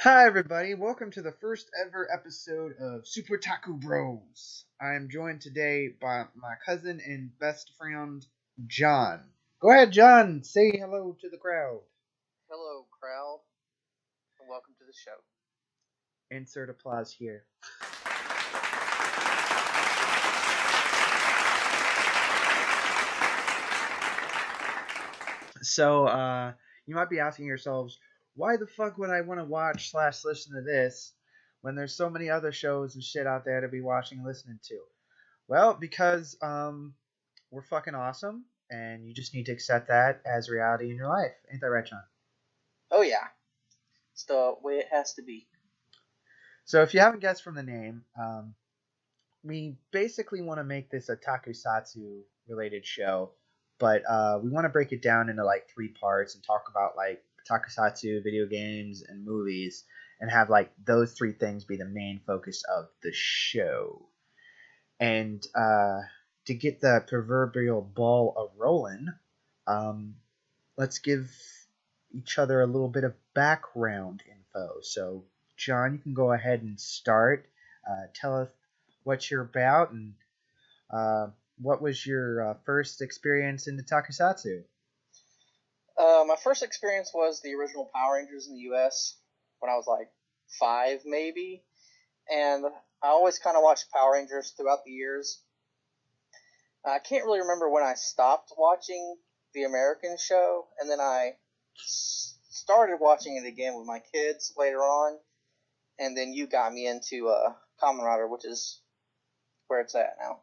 Hi everybody, welcome to the first ever episode of Super Toku Bros. I am joined today by my cousin and best friend, John. Go ahead, John, say hello to the crowd. Hello, crowd, and welcome to the show. Insert applause here. So, you might be asking yourselves, why the fuck would I want to watch / listen to this when there's so many other shows and shit out there to be watching and listening to? Well, because we're fucking awesome, and you just need to accept that as reality in your life. Ain't that right, John? Oh yeah, it's the way it has to be. So if you haven't guessed from the name, we basically want to make this a takusatsu related show, but we want to break it down into like 3 parts and talk about like takusatsu, video games, and movies, and have like those 3 things be the main focus of the show. And to get the proverbial ball a rolling, let's give each other a little bit of background info. So, John, you can go ahead and start. Tell us what you're about and what was your first experience in the takusatsu? My first experience was the original Power Rangers in the U.S. when I was like 5, maybe, and I always kind of watched Power Rangers throughout the years. I can't really remember when I stopped watching the American show, and then I started watching it again with my kids later on, and then you got me into Kamen Rider, which is where it's at now.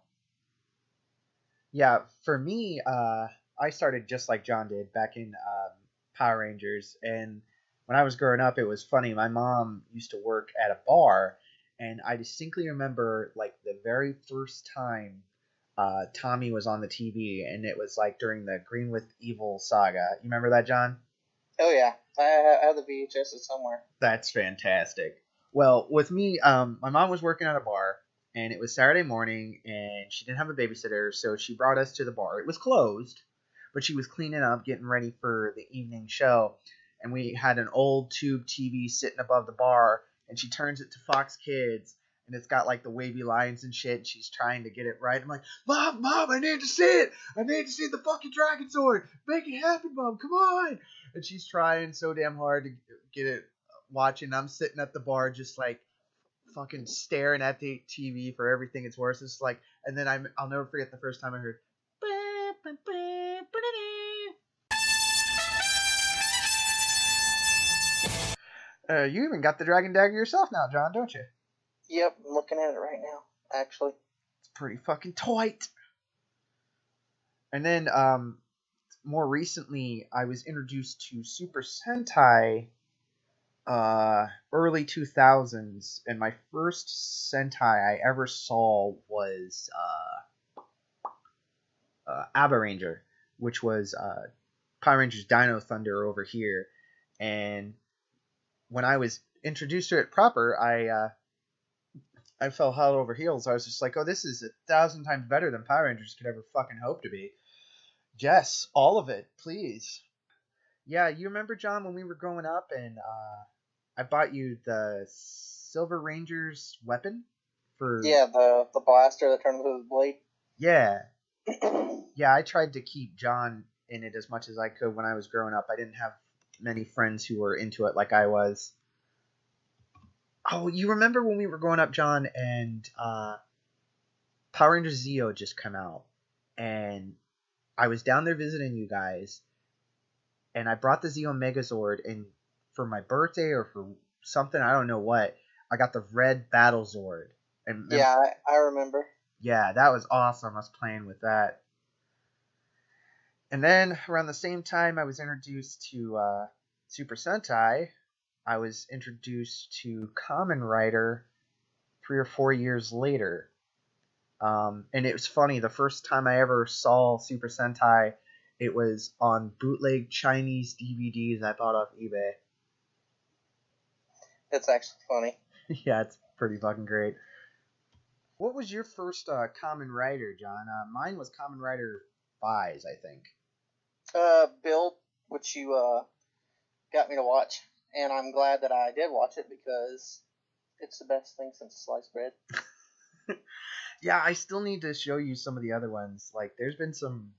Yeah, for me, I started just like John did back in Power Rangers, and when I was growing up, it was funny. My mom used to work at a bar, and I distinctly remember like the very first time Tommy was on the TV, and it was like during the Green with Evil saga. You remember that, John? Oh yeah, I have the VHS somewhere. That's fantastic. Well, with me, my mom was working at a bar, and it was Saturday morning, and she didn't have a babysitter, so she brought us to the bar. It was closed, but she was cleaning up, getting ready for the evening show, and we had an old tube TV sitting above the bar, and she turns it to Fox Kids, and it's got like the wavy lines and shit, and she's trying to get it right. I'm like, Mom, I need to see it. I need to see the fucking Dragon Sword. Make it happen, Mom. Come on. And she's trying so damn hard to get it watching. I'm sitting at the bar just like fucking staring at the TV for everything it's worth. It's like, and then I'll never forget the first time I heard. You even got the Dragon Dagger yourself now, John, don't you? Yep, I'm looking at it right now, actually. It's pretty fucking tight. And then, more recently, I was introduced to Super Sentai, early 2000s, and my first Sentai I ever saw was, Abba Ranger, which was, Power Rangers Dino Thunder over here. And when I was introduced to it proper, I fell head over heels. I was just like, oh, this is 1,000 times better than Power Rangers could ever fucking hope to be. Yes, all of it, please. Yeah, you remember, John, when we were growing up and I bought you the Silver Ranger's weapon for... Yeah, the blaster that turned into the blade. Yeah. Yeah, I tried to keep John in it as much as I could when I was growing up. I didn't have many friends who were into it like I was. Oh, you remember when we were growing up, John, and Power Rangers Zeo just come out, and I was down there visiting you guys, and I brought the Zeo Megazord, and for my birthday or for something, I don't know what, I got the red Battle Zord. And yeah, I remember. Yeah, that was awesome. I was playing with that. And then around the same time I was introduced to Super Sentai, I was introduced to Kamen Rider 3 or 4 years later. And it was funny, the first time I ever saw Super Sentai, it was on bootleg Chinese DVDs I bought off eBay. That's actually funny. Yeah, it's pretty fucking great. What was your first Kamen Rider, John? Mine was Kamen Rider Vise, I think. Build, which you got me to watch, and I'm glad that I did watch it because it's the best thing since sliced bread. Yeah, I still need to show you some of the other ones. Like, there's been some.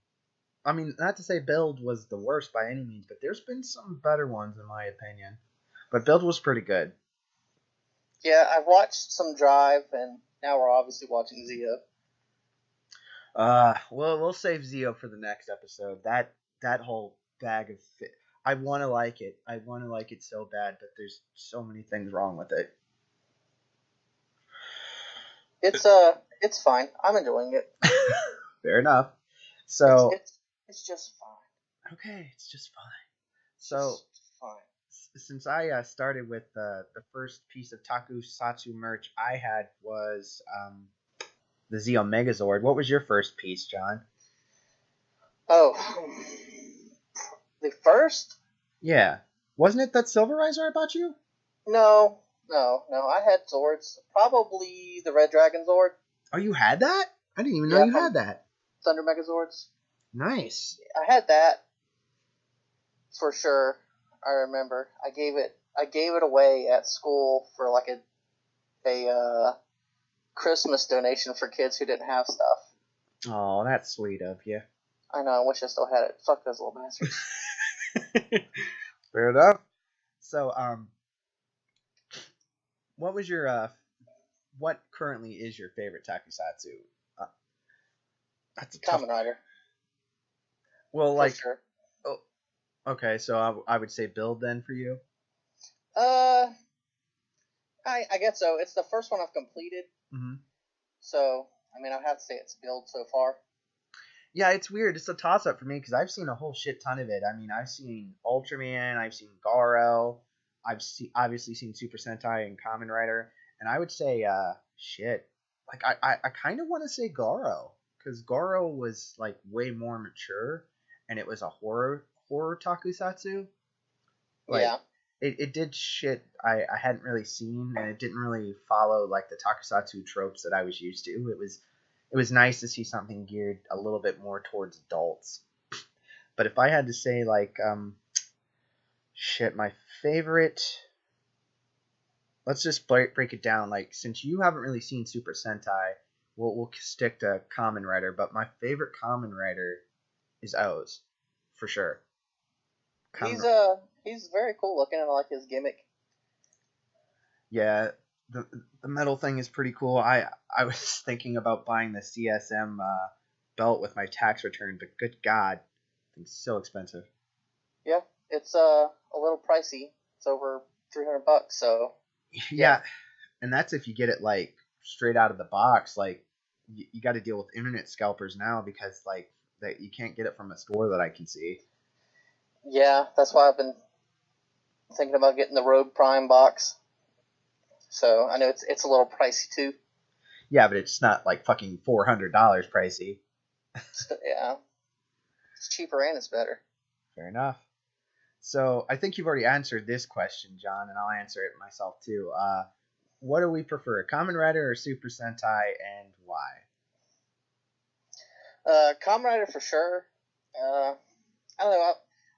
I mean, not to say Build was the worst by any means, but there's been some better ones in my opinion. But Build was pretty good. Yeah, I've watched some Drive, and now we're obviously watching Zio. We'll save Zio for the next episode. That whole bag of I want to like it. I want to like it so bad, but there's so many things wrong with it. It's fine. I'm enjoying it. Fair enough. It's So it's it's just fine. okay, it's just fine. So Just fine. since I started with the first piece of Takusatsu merch I had was the Zeo Megazord. What was your first piece, John? Oh, the first? Yeah, wasn't it that Silverizer I bought you? No. I had Zords. Probably the Red Dragon Zord. Oh, you had that? I didn't even know Yeah, you from had that. Thunder Megazords. Nice. I had that for sure. I remember. I gave it away at school for like a Christmas donation for kids who didn't have stuff. Oh, that's sweet of you. I know. I wish I still had it. Fuck those little bastards. Fair enough. So, what was your what currently is your favorite Takusatsu? Uh, that's a tough. Kamen Rider. Well, For like, sure. oh, okay, so I would say Build then for you. Uh, I guess so. It's the first one I've completed. Mm-hmm. So, I mean, I have to say it's Build so far. Yeah, it's weird. It's a toss up for me because I've seen a whole shit ton of it. I mean, I've seen Ultraman, I've seen Garo, obviously seen Super Sentai and Kamen Rider, and I would say shit. Like I kind of want to say Garo because Garo was like way more mature, and it was a horror takusatsu. Like Yeah. it did shit I hadn't really seen, and it didn't really follow like the takusatsu tropes that I was used to. It was nice to see something geared a little bit more towards adults. But if I had to say like shit, my favorite, let's just break it down. Like since you haven't really seen Super Sentai, we'll stick to Kamen Rider. But my favorite Kamen Rider is O's, for sure. He's Kamen, he's very cool looking, and I like his gimmick. yeah, the metal thing is pretty cool. I was thinking about buying the CSM belt with my tax return, but good God, it's so expensive. Yeah, it's a little pricey. It's over $300, so Yeah, and that's if you get it like straight out of the box. Like you got to deal with internet scalpers now because like that you can't get it from a store that I can see. yeah, that's why I've been thinking about getting the Rogue Prime box. So I know it's a little pricey too. Yeah, but it's not like fucking $400 pricey. Yeah, it's cheaper and it's better. Fair enough. So I think you've already answered this question, John, and I'll answer it myself too. What do we prefer, Kamen Rider or Super Sentai, and why? Kamen Rider for sure. I don't know.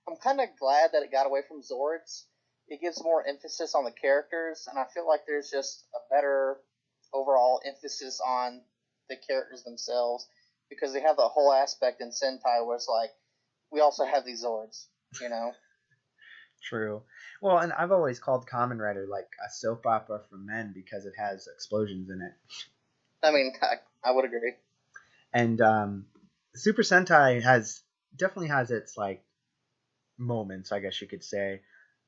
I'm kind of glad that it got away from Zords. It gives more emphasis on the characters, and I feel like there's just a better overall emphasis on the characters themselves because they have the whole aspect in Sentai where it's like we also have these Zords, you know. True. Well, and I've always called Kamen Rider like a soap opera for men because it has explosions in it. I mean, I would agree. And Super Sentai definitely has its like moments, I guess you could say.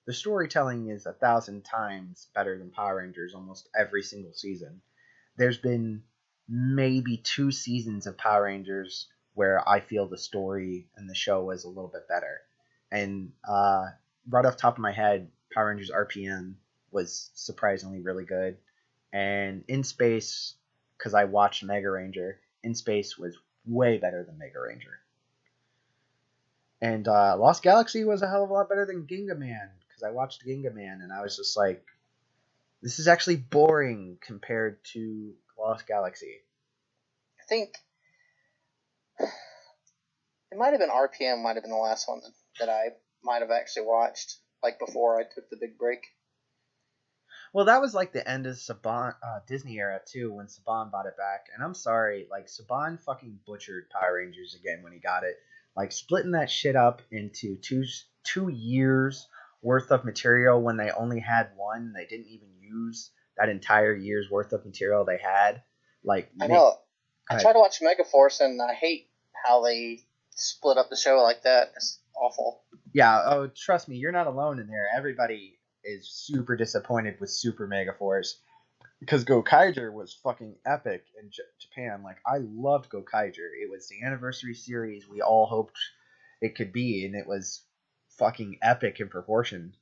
The storytelling is 1,000 times better than Power Rangers almost every single season. There's been maybe 2 seasons of Power Rangers where I feel the story and the show was a little bit better. And right off the top of my head, Power Rangers RPM was surprisingly really good. And In Space, because I watched Mega Ranger, In Space was way better than Mega Ranger. And Lost Galaxy was a hell of a lot better than Ginga Man because I watched Ginga Man and I was just like, this is actually boring compared to Lost Galaxy. I think it might have been RPM, might have been the last one that I might have actually watched. like before I took the big break. Well, that was like the end of Saban Disney era too, when Saban bought it back. And I'm sorry, like Saban fucking butchered Power Rangers again when he got it. Like splitting that shit up into two years worth of material when they only had one. They didn't even use that entire year's worth of material they had. Like, I know. go I ahead. try to watch Megaforce, and I hate how they split up the show like that. It's awful. Yeah, oh, trust me, you're not alone in there. Everybody is super disappointed with Super Mega Force because Gokaiger was fucking epic in Japan. Like, I loved Gokaiger. It was the anniversary series we all hoped it could be, and it was fucking epic in proportion.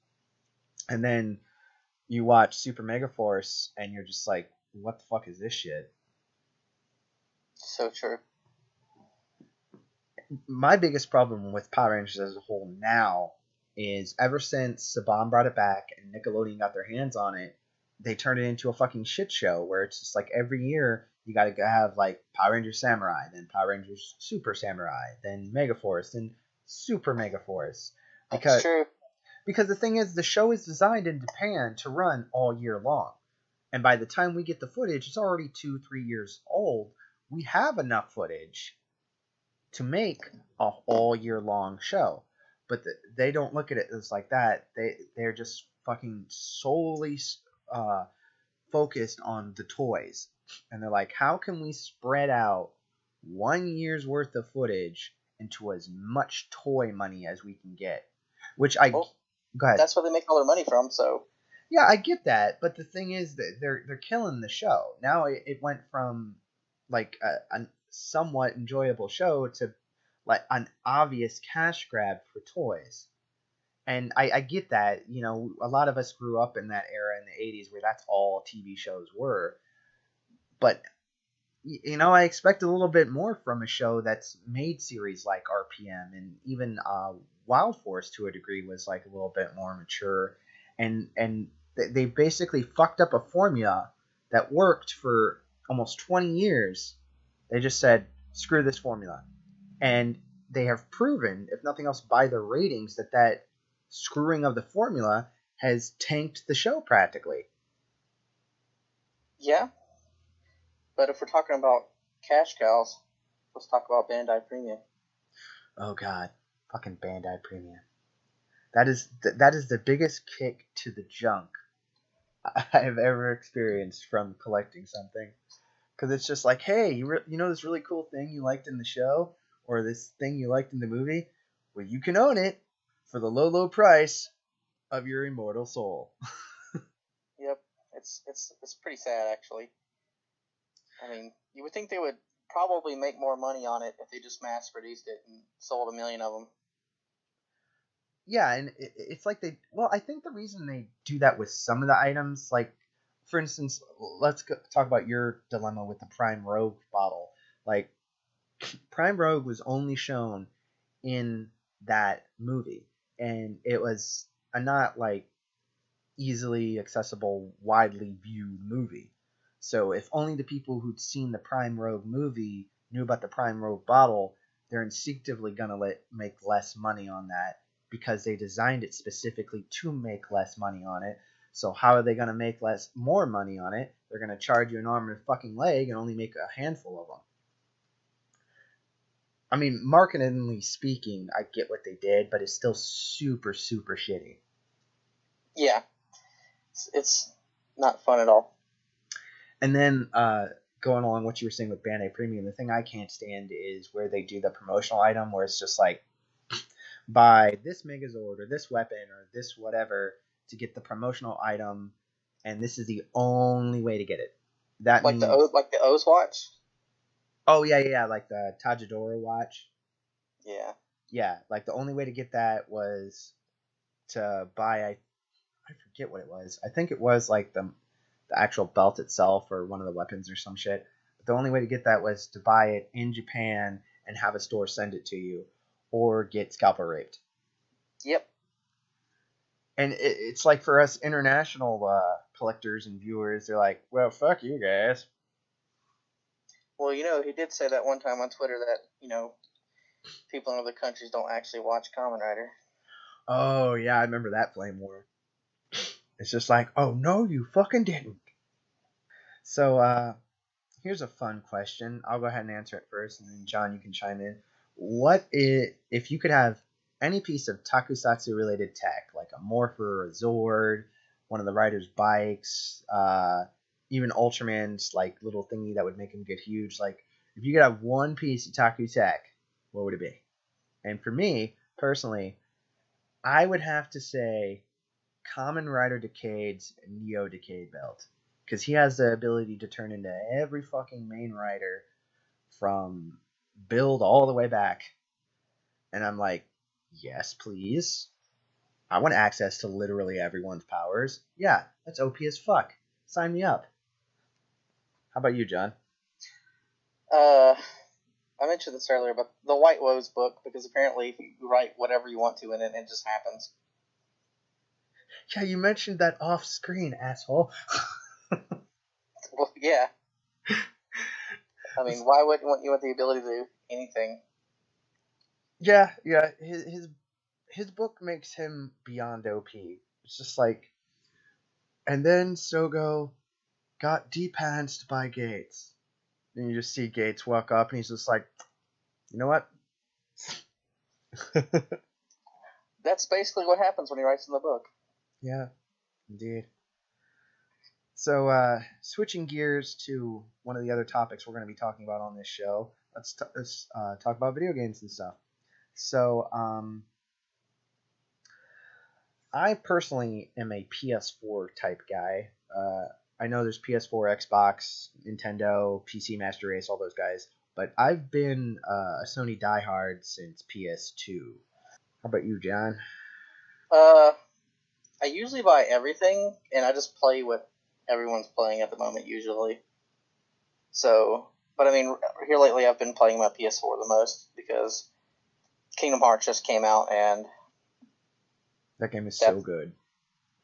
And then you watch Super Mega Force, and you're just like, what the fuck is this shit? So true. My biggest problem with Power Rangers as a whole now is ever since Saban brought it back and Nickelodeon got their hands on it, they turned it into a fucking shit show where it's just like every year you got to have like Power Rangers Samurai, then Power Rangers Super Samurai, then Mega Force, then Super Mega Force. That's true. Because the thing is, the show is designed in Japan to run all year long. And by the time we get the footage, it's already 2-3 years old. We have enough footage to make a all year long show, but they don't look at it as like that. They're just fucking solely focused on the toys, and they're like, how can we spread out 1 year's worth of footage into as much toy money as we can get? Which I Well, go ahead. that's where they make all their money from. So Yeah, I get that, but the thing is that they're killing the show. Now it went from like a somewhat enjoyable show to like an obvious cash grab for toys. And I get that, you know, a lot of us grew up in that era in the 80s where that's all TV shows were. But you know, I expect a little bit more from a show that's made series like RPM, and even Wild Force to a degree was like a little bit more mature, and they basically fucked up a formula that worked for almost 20 years. They just said screw this formula, and they have proven, if nothing else, by their ratings that screwing of the formula has tanked the show practically. yeah, but if we're talking about cash cows, let's talk about Bandai Premium. Oh god, fucking Bandai Premium. That is the biggest kick to the junk I've ever experienced from collecting something. Because it's just like, hey, you know this really cool thing you liked in the show, or this thing you liked in the movie? Well, you can own it for the low, low price of your immortal soul. Yep, it's pretty sad actually. I mean, you would think they would probably make more money on it if they just mass produced it and sold 1 million of them. Yeah, and it's like well, I think the reason they do that with some of the items, like, for instance, let's talk about your dilemma with the Prime Rogue bottle. Like, Prime Rogue was only shown in that movie, and it was a not like easily accessible, widely viewed movie. So if only the people who'd seen the Prime Rogue movie knew about the Prime Rogue bottle, they're instinctively gonna make less money on that because they designed it specifically to make less money on it. So how are they gonna make more money on it? They're gonna charge you an arm and a fucking leg and only make a handful of them. I mean, marketingly speaking, I get what they did, but it's still super, super shitty. Yeah, it's not fun at all. And then going along what you were saying with Bandai Premium, the thing I can't stand is where they do the promotional item where it's just like, buy this Megazord or this weapon or this whatever to get the promotional item, and this is the only way to get it. That Like means the O's watch. oh yeah, like the Tajidora watch. Yeah. Yeah, like the only way to get that was to buy I forget what it was. I think it was like the actual belt itself or one of the weapons or some shit. But the only way to get that was to buy it in Japan and have a store send it to you, or get scalper raped. Yep. And it's like for us international collectors and viewers, they're like, well, fuck you guys. Well, he did say that one time on Twitter that people in other countries don't actually watch Kamen Rider. Oh yeah, I remember that Flame War. It's just like, oh no, you fucking didn't. So here's a fun question. I'll go ahead and answer it first, and then John, you can chime in. What is if you could have any piece of Takusatsu related tech, like a morpher, a Zord, one of the riders' bikes, even Ultraman's like little thingy that would make him get huge. Like if you could have one piece of Taku tech, what would it be? And for me personally, I would have to say Common Rider Decade's Neo Decade belt. Because he has the ability to turn into every fucking main rider from build all the way back. And I'm like, yes, please. I want access to literally everyone's powers. Yeah, that's OP as fuck. Sign me up. How about you, John? Uh, I mentioned this earlier, but the White Woes book, because apparently if you write whatever you want to in it, it just happens. Yeah, you mentioned that off screen, asshole. Well, yeah. I mean, why wouldn't you want the ability to do anything? Yeah. His book makes him beyond OP. It's just like, and then Sogo got depantsed by Gates. And you just see Gates walk up, and he's just like, you know what? That's basically what happens when he writes in the book. Yeah, indeed. So, switching gears to one of the other topics we're going to be talking about on this show, let's talk about video games and stuff. So, I personally am a PS4 type guy. I know there's PS4, Xbox, Nintendo, PC Master Race, all those guys, but I've been a Sony diehard since PS2. How about you, John? Uh, I usually buy everything, and I just play what everyone's playing at the moment, usually. So, but I mean, here lately I've been playing my PS4 the most because Kingdom Hearts just came out, and That game is so good.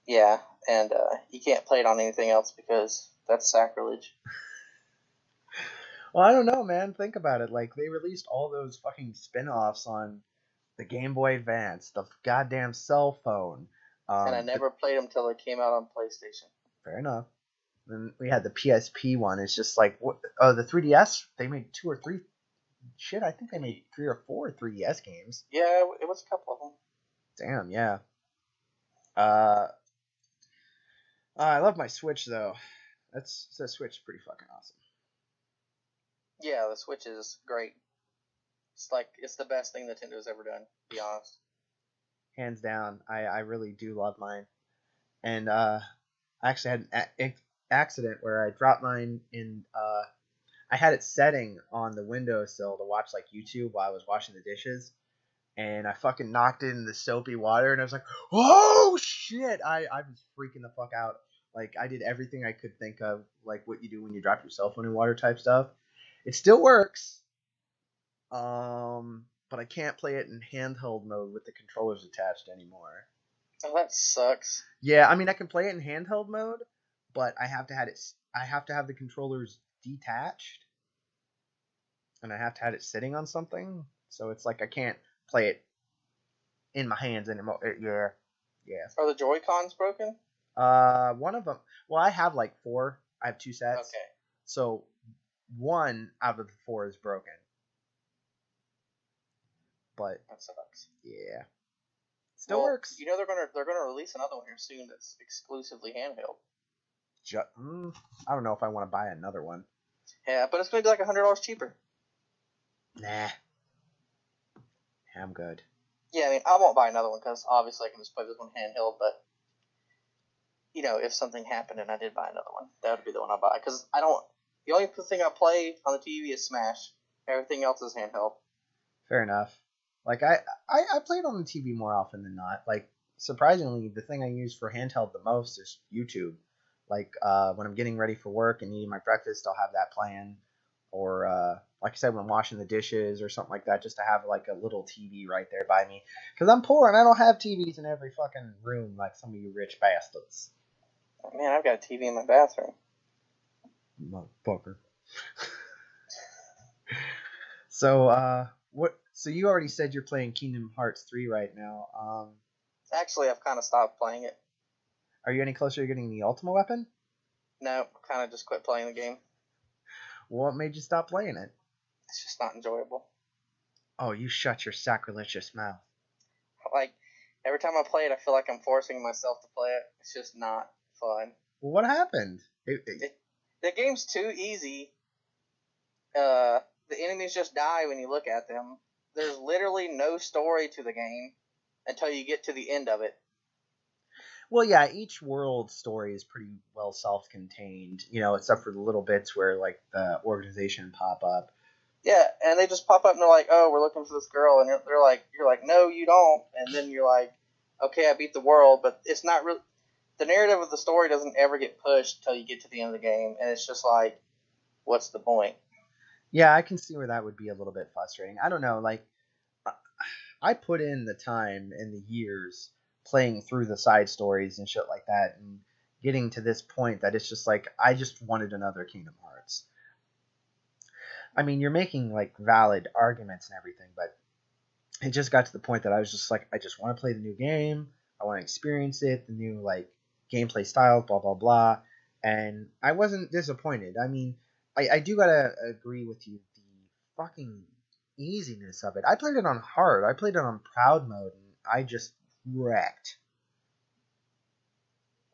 yeah, and you can't play it on anything else because that's sacrilege. Well, I don't know, man. Think about it. Like, they released all those fucking spin offs on the Game Boy Advance, the goddamn cell phone. And I never played them until they came out on PlayStation. Fair enough. Then we had the PSP one. It's just like, what? Oh, the 3DS? They made 2 or 3. Shit, I think they made 3 or 4 3DS games. Yeah, it was a couple of them. Damn, yeah. Uh, I love my Switch, though. The Switch is pretty fucking awesome. Yeah, the Switch is great. It's the best thing Nintendo's ever done, to be honest. Hands down, I really do love mine. And I actually had an accident where I dropped mine in. I had it setting on the windowsill to watch like YouTube while I was washing the dishes, and I fucking knocked it in the soapy water, and I was like, "Oh shit!" I was freaking the fuck out. Like I did everything I could think of, like what you do when you drop your cell phone in water type stuff. It still works, but I can't play it in handheld mode with the controllers attached anymore. Oh, that sucks. Yeah, I mean I can play it in handheld mode, but I have to have it. I have to have the controllers detached, and I have to have it sitting on something. So it's like I can't play it in my hands anymore. Yeah. Are the Joy-Cons broken? One of them. Well, I have like 4. I have 2 sets. Okay. So one out of the 4 is broken. But that sucks. Yeah, still works. You know they're gonna release another one here soon that's exclusively handheld. I don't know if I want to buy another one. Yeah, but it's gonna be like $100 cheaper. Nah, I'm good. Yeah, I mean I won't buy another one because obviously I can just play this one handheld. But you know, if something happened and I did buy another one, that would be the one I buy because I don't. The only thing I play on the TV is Smash. Everything else is handheld. Fair enough. Like I play it on the TV more often than not. Like surprisingly, the thing I use for handheld the most is YouTube. Like when I'm getting ready for work and eating my breakfast, I'll have that playing. Or like I said, when I'm washing the dishes or something like that, just to have like a little TV right there by me. Because I'm poor and I don't have TVs in every fucking room like some of you rich bastards. Man, I've got a TV in my bathroom. Motherfucker. So what? So you already said you're playing Kingdom Hearts 3 right now. Actually, I've kind of stopped playing it. Are you any closer to getting the ultimate weapon? No, kind of just quit playing the game. What made you stop playing it? It's just not enjoyable. Oh, you shut your sacrilegious mouth. Like, every time I play it, I feel like I'm forcing myself to play it. It's just not fun. Well, what happened? The game's too easy. The enemies just die when you look at them. There's literally no story to the game until you get to the end of it. Well, yeah, each world story is pretty well self-contained, except for the little bits where like the organization pop up. Yeah, and they just pop up and they're like, "Oh, we're looking for this girl," and you're like, "No, you don't." And then you're like, "Okay, I beat the world," but it's not really. The narrative of the story doesn't ever get pushed until you get to the end of the game, and it's just like, what's the point? Yeah, I can see where that would be a little bit frustrating. I don't know, like I put in the time and the years playing through the side stories and shit like that, and getting to this point that it's just like I just wanted another Kingdom Hearts. I mean, you're making like valid arguments and everything, but it just got to the point that I was just like, I just want to play the new game. I want to experience it, the new like gameplay styles, blah blah blah. And I wasn't disappointed. I mean, I do gotta agree with you. The fucking easiness of it. I played it on hard. I played it on proud mode, and I just wrecked.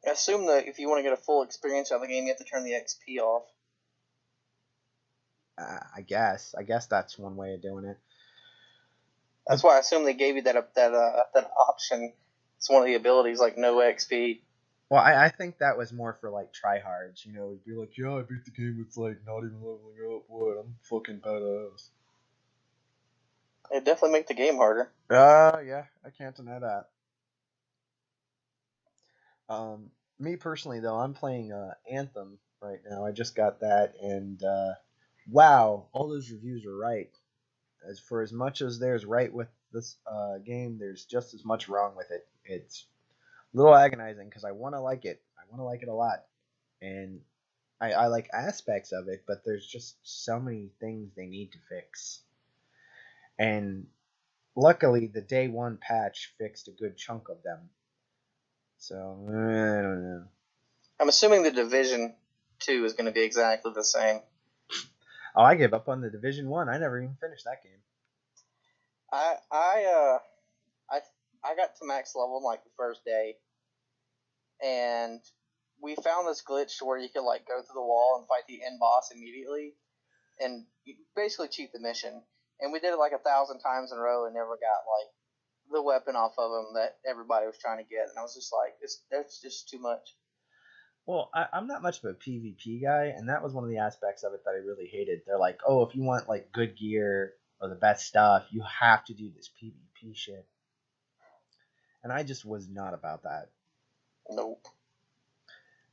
I assume that if you want to get a full experience of the game, you have to turn the XP off. I guess that's one way of doing it. That's why I assume they gave you that option. It's one of the abilities, like no XP. Well, I think that was more for like tryhards, be like, yeah, I beat the game with like not even leveling up. What? I'm fucking badass. It definitely make the game harder. Yeah, I can't deny that. Me personally though, I'm playing Anthem right now. I just got that, and wow, all those reviews are right. As much as there's right with this game, there's just as much wrong with it. It's a little agonizing because I want to like it. I want to like it a lot, and I like aspects of it, but there's just so many things they need to fix. And luckily, the day one patch fixed a good chunk of them. So I don't know. I'm assuming the Division 2 is going to be exactly the same. Oh, I gave up on the Division 1. I never even finished that game. I got to max level in like the first day, and we found this glitch where you could like go through the wall and fight the end boss immediately, and you basically cheat the mission. And we did it like 1,000 times in a row and never got like the weapon off of him that everybody was trying to get. And I was just like, that's just too much. Well, I'm not much of a PvP guy, and that was one of the aspects of it that I really hated. They're like, oh, if you want like good gear or the best stuff, you have to do this PvP shit. And I just was not about that. Nope.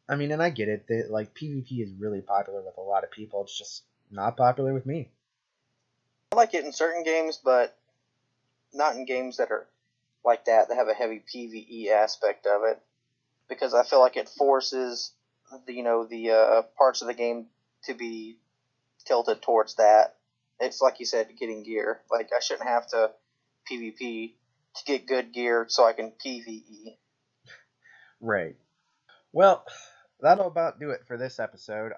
I mean, and I get it that like PvP is really popular with a lot of people. It's just not popular with me. I like it in certain games, but not in games that are like that have a heavy PVE aspect of it, because I feel like it forces the parts of the game to be tilted towards that. It's like you said, getting gear. Like I shouldn't have to PvP to get good gear so I can PvE. Right. Well, that'll about do it for this episode.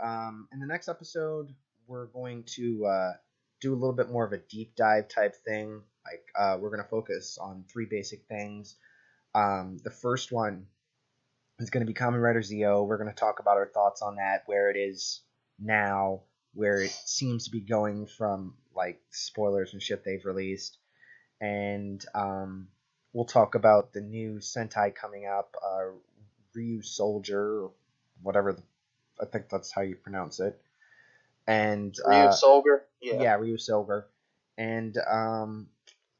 In the next episode, we're going to do a little bit more of a deep dive type thing. Like we're going to focus on three basic things. The first one is going to be Kamen Rider Zeo. We're going to talk about our thoughts on that, where it is now, where it seems to be going from like spoilers and shit they've released, and we'll talk about the new Sentai coming up, Ryu Soldier, or whatever. I think that's how you pronounce it. And Ryu Soldier, yeah, Ryu Soldier, and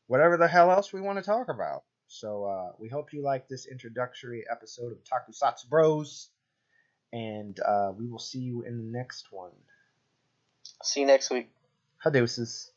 whatever the hell else we want to talk about. So we hope you like this introductory episode of Tokusatsu Bros, and we will see you in the next one. See you next week. Hadouses.